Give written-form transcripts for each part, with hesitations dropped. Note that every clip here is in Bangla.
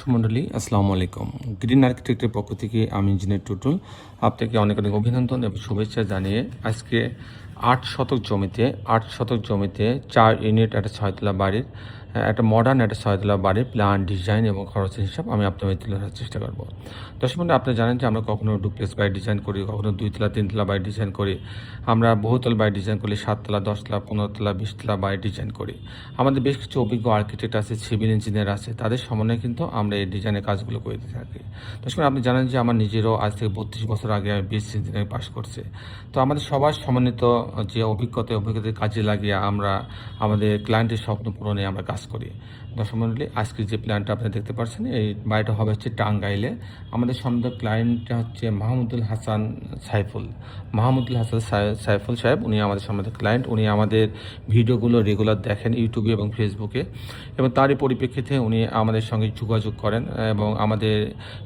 দর্শক মণ্ডলী আসসালামু আলাইকুম। গ্রিন আর্কিটেক্টের পক্ষ থেকে আমি ইঞ্জিনিয়ার টুটুল আপনাকে অনেক অনেক অভিনন্দন এবং শুভেচ্ছা জানিয়ে আজকে 8 শতক জমিতে 4 ইউনিট একটা 6তলা বাড়ির একটা মডার্ন একটা 6তলা বাড়ির প্ল্যান ডিজাইন এবং খরচের হিসাব আমি আপনাদের তুলে ধরার চেষ্টা করব। দর্শক মণ্ডলী আপনারা জানেন যে আমরা কখনো ডুপ্লেক্স বাড়ি ডিজাইন করি, কখনো 2তলা 3তলা বাড়ি ডিজাইন করি, আমরা বহুতল বাড়ি ডিজাইন করি, 7তলা 10তলা 15তলা 20তলা বাড়ি ডিজাইন করি। আমাদের বেশ কিছু অভিজ্ঞ আর্কিটেক্ট আছে, সিভিল ইঞ্জিনিয়ার আছে, তাদের সমন্বয়ে কিন্তু আমরা এই ডিজাইনের কাজগুলো করে দিয়ে থাকি। দর্শক আপনি জানেন যে আমার নিজেরও আজ থেকে 32 বছর আগে আমি বিএসসি ইঞ্জিনিয়ারিং পাস করছি। তো আমাদের সবার সমন্বিত যে অভিজ্ঞতার কাজে লাগিয়ে আমরা আমাদের ক্লায়েন্টের স্বপ্ন পূরণে আমরা কাজ করি। দর্শক মণ্ডলী, আজকে যে প্ল্যানটা আপনি দেখতে পাচ্ছেন এই বাড়িটা হবে হচ্ছে টাঙ্গাইলে। আমাদের সম্বন্ধে ক্লায়েন্টটা হচ্ছে মাহমুদুল হাসান সাইফুল সাহেব। উনি আমাদের সম্বন্ধে ক্লায়েন্ট। উনি আমাদের ভিডিওগুলো রেগুলার দেখেন ইউটিউবে এবং ফেসবুকে, এবং তারই পরিপ্রেক্ষিতে উনি আমাদের সঙ্গে যোগাযোগ করেন এবং আমাদের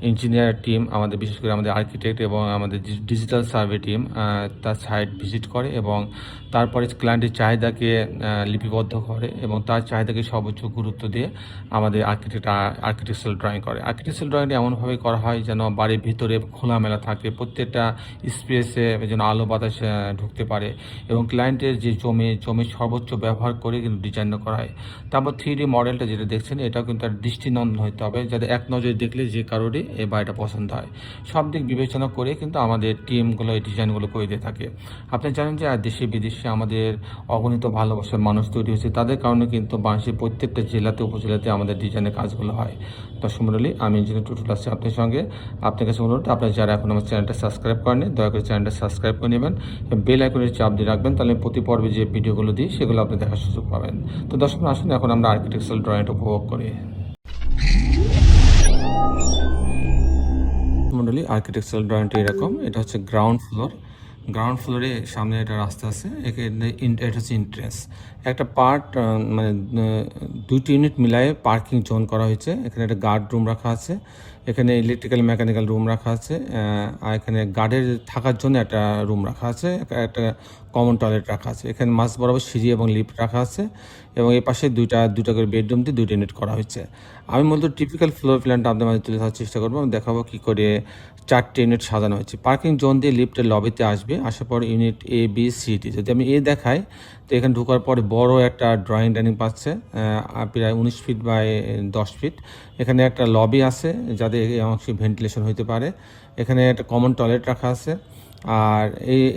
ইঞ্জিনিয়ার টিম, আমাদের বিশেষ করে আমাদের আর্কিটেক্ট এবং আমাদের ডিজিটাল সার্ভে টিম তার সাইট ভিজিট করে এবং তারপরে ক্লায়েন্টের চাহিদাকে লিপিবদ্ধ করে এবং তার চাহিদাকে সর্বোচ্চ গুরুত্ব দিয়ে আমাদের আর্কিটেকচারাল ড্রয়িং করে। আর্কিটেকচারাল ড্রয়িংটা এমনভাবে করা হয় যেন বাড়ির ভিতরে খোলামেলা থাকে, প্রত্যেকটা স্পেসে যেন আলো বাতাস ঢুকতে পারে এবং ক্লায়েন্টের যে জমির সর্বোচ্চ ব্যবহার করে কিন্তু ডিজাইন করা হয়। তারপর 3D মডেলটা যেটা দেখছেন এটাও কিন্তু আর দৃষ্টিনন্দন হতে হবে, যাতে এক নজরে দেখলে যে কারোরই এই বাড়িটা পছন্দ হয়। সব দিক বিবেচনা করে কিন্তু আমাদের টিমগুলো এই ডিজাইনগুলো করে দিয়ে থাকে। আপনি জানেন যে দেশে বিদেশে আমাদের অগণিত ভালোবাসার মানুষ তৈরি হয়েছে, তাদের কারণে কিন্তু বাংলাদেশের প্রত্যেকটা জেলাতে উপজেলাতে আমাদের ডিজাইনের কাজগুলো হয়। দর্শক মণ্ডলী, আমি ইঞ্জিনিয়ার টুটুল আছি আপনার সঙ্গে। আপনার কাছে অনুরোধ, আপনারা যারা এখন আমার চ্যানেলটা সাবস্ক্রাইব করেন দয়া করে চ্যানেলটা সাবস্ক্রাইব করে নেবেন, বেল আইকনের চাপ দিয়ে রাখবেন, তাহলে প্রতি পর্বে যে ভিডিওগুলো দিই সেগুলো আপনি দেখার সুযোগ পাবেন। তো দর্শক আসুন এখন আমরা আর্কিটেকচারাল ড্রয়িংটা উপভোগ করি। মণ্ডলী, আর্কিটেকচারাল ড্রয়িংটা এরকম। এটা হচ্ছে গ্রাউন্ড ফ্লোরে সামনে একটা রাস্তা আছে, এটা হচ্ছে এন্ট্রেন্স। একটা পার্ট মানে 2টি ইউনিট মিলায়ে পার্কিং জোন করা হয়েছে। এখানে একটা গার্ড রুম রাখা আছে, এখানে ইলেকট্রিক্যাল মেকানিক্যাল রুম রাখা আছে, আর এখানে গার্ডের থাকার জন্য একটা রুম রাখা আছে, একটা কমন টয়লেট রাখা আছে। এখানে মাঝ বরাবর সিঁড়ি এবং লিফট রাখা আছে এবং এই পাশে দুইটা করে বেডরুম দিয়ে 2টি ইউনিট করা হয়েছে। আমি মূলত টিপিক্যাল ফ্লোর প্ল্যানটা আপনাদের মাঝে তুলে ধরার চেষ্টা করবো। আমি দেখাবো কী করে 4টে ইউনিট সাজানো হয়েছে। পার্কিং জোন দিয়ে লিফটের লবিতে আসবে, আসার পর unit A B C D. যদি আমি দেখাই তো এখানে ঢোকার পরে বড় একটা ড্রয়িং ডাইনিং পাচ্ছে, প্রায় 19 ফিট বাই 10 ফিট। এখানে একটা লবি আছে যাতে অংশে ভেন্টিলেশন হইতে পারে। এখানে একটা কমন টয়লেট রাখা আছে, আর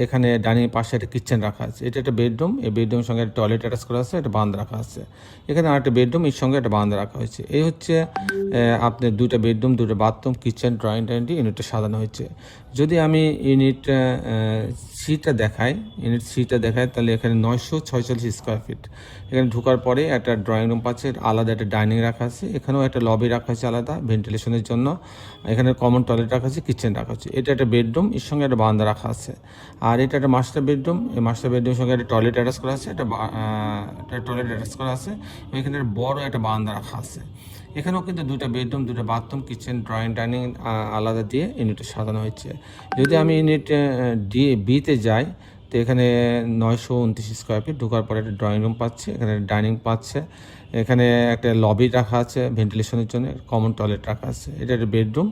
এখানে ডাইনিং পাশে একটা কিচেন রাখা আছে। এটা একটা বেডরুম, এই বেডরুমের সঙ্গে একটা টয়লেট অ্যাটাচ করা আছে, একটা বারান্দা রাখা আছে। এখানে আরেকটা বেডরুম, এর সঙ্গে একটা বারান্দা রাখা হয়েছে। এই হচ্ছে আপনার 2টা বেডরুম, 2টা বাথরুম, কিচেন, ড্রয়িং ডাইনিং ইউনিটটা সাজানো হয়েছে। যদি আমি ইউনিট সিটা দেখাই তাহলে এখানে 946 স্কোয়ার ফিট। এখানে ঢোকার পরে একটা ড্রয়িং রুম পাচ্ছে, আলাদা একটা ডাইনিং রাখা আছে, এখানেও একটা লবি রাখা আছে আলাদা ভেন্টিলেশনের জন্য, এখানে কমন টয়লেট রাখা আছে, কিচেন রাখা আছে। এটা একটা বেডরুম, এর সঙ্গে একটা বারান্দা রাখা আছে। আর এটা একটা মাস্টার বেডরুম, এই মাস্টার বেডরুমের সঙ্গে একটা টয়লেট অ্যাটাচ করা আছে, একটা টয়লেট অ্যাটাচ করা আছে। এখানে বড় একটা বারান্দা রাখা আছে। এখানেও কিন্তু 2টা বেডরুম, 2টা বাথরুম, কিচেন, ড্রয়িং ডাইনিং আলাদা দিয়ে ইউনিটে সাজানো হয়েছে। যদি আমি ইউনিট বিতে যাই তো এখানে 929 স্কোয়ার ফিট। ঢোকার পরে একটা ড্রয়িং রুম পাচ্ছে, এখানে ডাইনিং পাচ্ছে, এখানে একটা লবি রাখা আছে ভেন্টিলেশনের জন্য, কমন টয়লেট রাখা আছে। এটা একটা বেডরুম,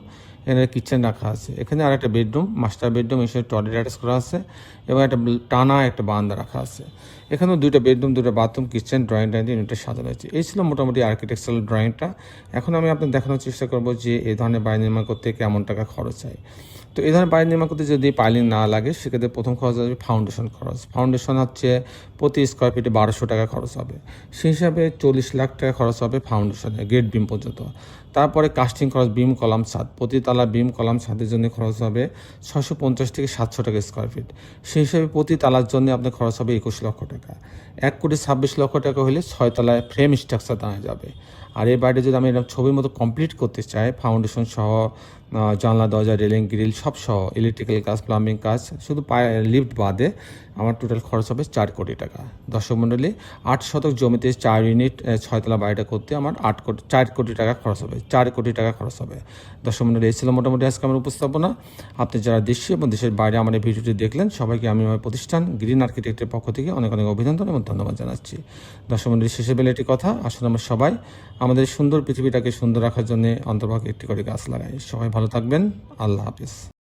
এখানে কিচেন রাখা আছে। এখানে আর একটা বেডরুম, মাস্টার বেডরুম, এসে টয়লেট অ্যাটাচ করা আছে এবং একটা টানা একটা বারান্দা রাখা আছে। এখানেও 2টা বেডরুম, 2টা বাথরুম, কিচেন, ড্রয়িং ডাইনিং ইউনিটটা সাজানো হয়েছে। এই ছিল মোটামুটি আর্কিটেকচারাল ড্রয়িংটা। এখন আমি আপনাদের দেখানোর চেষ্টা করব যে এই ধরনের বাড়ি নির্মাণ করতে কেমন টাকা খরচ হয়। তো এই ধরনের বাড়ি নির্মাণ করতে যদি পাইলিং না লাগে সেক্ষেত্রে প্রথম খরচ হবে ফাউন্ডেশন খরচ। ফাউন্ডেশন হচ্ছে প্রতি স্কোয়ার ফিটে 1200 টাকা খরচ হবে। সেই হিসাবে 40 লাখ টাকা খরচ হবে ফাউন্ডেশনে গেট বিম পর্যন্ত। তারপরে কাস্টিং খরচ, বিম কলাম ছাদ, প্রতি তালা বিম কলাম ছাদের জন্য খরচ হবে 650 থেকে 700 টাকা স্কোয়ার ফিট। সেই হিসাবে প্রতি তালার জন্য আপনার খরচ হবে 21 লক্ষ টাকা। 1,26 লক্ষ টাকা হলে 6 তলায় ফ্রেম স্ট্রাকচার দাঁড়া যাবে। আর এই বাড়িটা যদি আমি এরকম ছবির মতো কমপ্লিট করতে চাই, ফাউন্ডেশন সহ জানলা দরজা রেলিং গ্রিল সব সহ, ইলেকট্রিক্যাল কাজ, প্লাম্বিং কাজ, শুধু লিফট বাদে আমার টোটাল খরচ হবে 4 কোটি টাকা। দর্শক মণ্ডলী, 8 শতক জমিতে 4 ইউনিট 6তলা বাড়িটা করতে আমার 4 কোটি টাকা খরচ হবে। 4 কোটি টাকা খরচ হবে। দর্শক মণ্ডলী, এই ছিল মোটামুটি আজকে আমার উপস্থাপনা। আপনি যারা দেশে এবং দেশের বাইরে আমার এই ভিডিওটি দেখলেন সবাইকে আমি আমার প্রতিষ্ঠান গ্রিন আর্কিটেক্টের পক্ষ থেকে অনেক অনেক অভিনন্দন এবং ধন্যবাদ জানাচ্ছি। দর্শক মণ্ডলী, শেষে বেলে একটি কথা, আসলে আমরা সবাই আমাদের সুন্দর পৃথিবীটাকে সুন্দর রাখার জন্য অন্তর্ভাগে একটি করে গাছ লাগাই। সবাই ভালো থাকবেন। আল্লাহ হাফিজ।